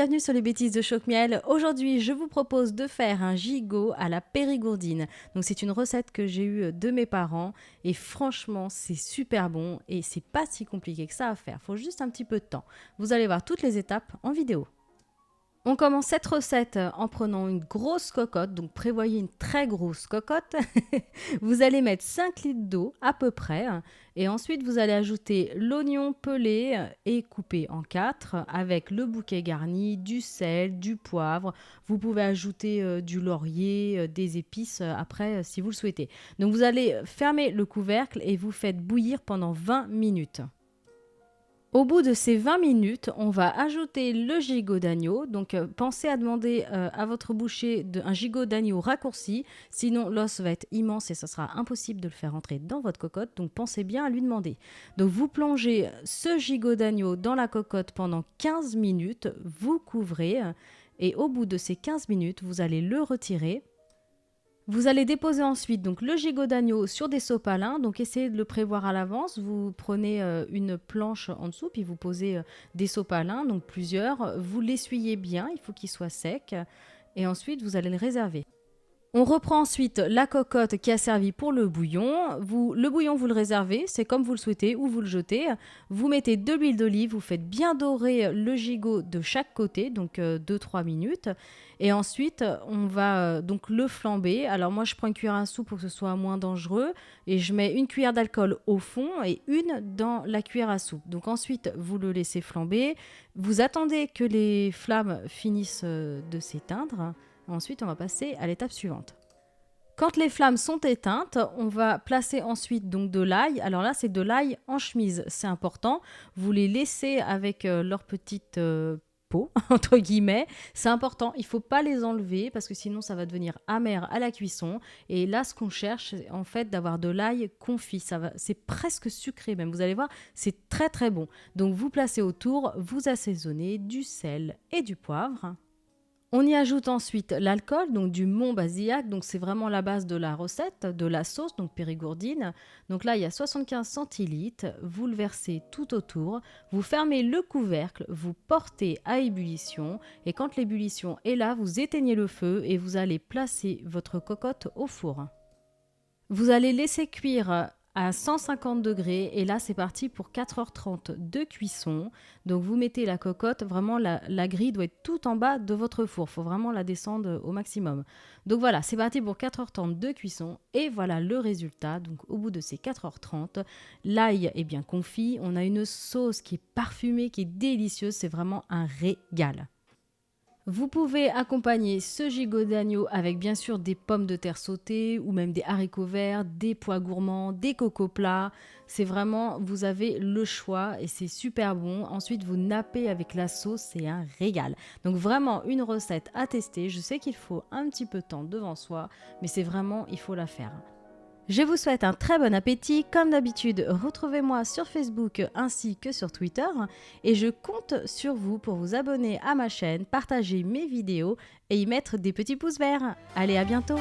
bienvenue sur les bêtises de Choc-Miel. Aujourd'hui, je vous propose de faire un gigot à la périgourdine. Donc c'est une recette que j'ai eue de mes parents et franchement, c'est super bon et c'est pas si compliqué que ça à faire. Faut juste un petit peu de temps. Vous allez voir toutes les étapes en vidéo. On commence cette recette en prenant une grosse cocotte, donc prévoyez une très grosse cocotte. Vous allez mettre 5 litres d'eau à peu près et ensuite vous allez ajouter l'oignon pelé et coupé en 4 avec le bouquet garni, du sel, du poivre. Vous pouvez ajouter du laurier, des épices après si vous le souhaitez. Donc vous allez fermer le couvercle et vous faites bouillir pendant 20 minutes. Au bout de ces 20 minutes, on va ajouter le gigot d'agneau. Donc, pensez à demander à votre boucher un gigot d'agneau raccourci. Sinon, l'os va être immense et ça sera impossible de le faire entrer dans votre cocotte. Donc, pensez bien à lui demander. Donc, vous plongez ce gigot d'agneau dans la cocotte pendant 15 minutes. Vous couvrez et au bout de ces 15 minutes, vous allez le retirer. Vous allez déposer ensuite donc, le gigot d'agneau sur des sopalins, donc essayez de le prévoir à l'avance. Vous prenez une planche en dessous, puis vous posez des sopalins, donc plusieurs. Vous l'essuyez bien, il faut qu'il soit sec, et ensuite vous allez le réserver. On reprend ensuite la cocotte qui a servi pour le bouillon. Le bouillon, vous le réservez, c'est comme vous le souhaitez ou vous le jetez. Vous mettez de l'huile d'olive, vous faites bien dorer le gigot de chaque côté, donc 2-3 minutes. Et ensuite, on va donc le flamber. Alors moi, je prends une cuillère à soupe pour que ce soit moins dangereux. Et je mets une cuillère d'alcool au fond et une dans la cuillère à soupe. Donc ensuite, vous le laissez flamber. Vous attendez que les flammes finissent de s'éteindre. Ensuite, on va passer à l'étape suivante. Quand les flammes sont éteintes, on va placer ensuite donc de l'ail. Alors là, c'est de l'ail en chemise, c'est important. Vous les laissez avec leur petite peau, entre guillemets. C'est important, il ne faut pas les enlever parce que sinon ça va devenir amer à la cuisson. Et là, ce qu'on cherche, c'est en fait d'avoir de l'ail confit. C'est presque sucré même, vous allez voir, c'est très très bon. Donc vous placez autour, vous assaisonnez du sel et du poivre. On y ajoute ensuite l'alcool, donc du Montbazillac, donc c'est vraiment la base de la recette, de la sauce, donc périgourdine. Donc là, il y a 75 centilitres, vous le versez tout autour, vous fermez le couvercle, vous portez à ébullition et quand l'ébullition est là, vous éteignez le feu et vous allez placer votre cocotte au four. Vous allez laisser cuire à 150 degrés et là c'est parti pour 4h30 de cuisson. Donc vous mettez la cocotte, vraiment la grille doit être tout en bas de votre four, il faut vraiment la descendre au maximum. Donc voilà, c'est parti pour 4h30 de cuisson et voilà le résultat. Donc au bout de ces 4h30, l'ail est bien confit, on a une sauce qui est parfumée, qui est délicieuse, c'est vraiment un régal. Vous pouvez accompagner ce gigot d'agneau avec bien sûr des pommes de terre sautées ou même des haricots verts, des pois gourmands, des cocos plats. C'est vraiment, vous avez le choix et c'est super bon. Ensuite, vous nappez avec la sauce, c'est un régal. Donc vraiment une recette à tester. Je sais qu'il faut un petit peu de temps devant soi, mais c'est vraiment, il faut la faire. Je vous souhaite un très bon appétit. Comme d'habitude, retrouvez-moi sur Facebook ainsi que sur Twitter. Et je compte sur vous pour vous abonner à ma chaîne, partager mes vidéos et y mettre des petits pouces verts. Allez, à bientôt!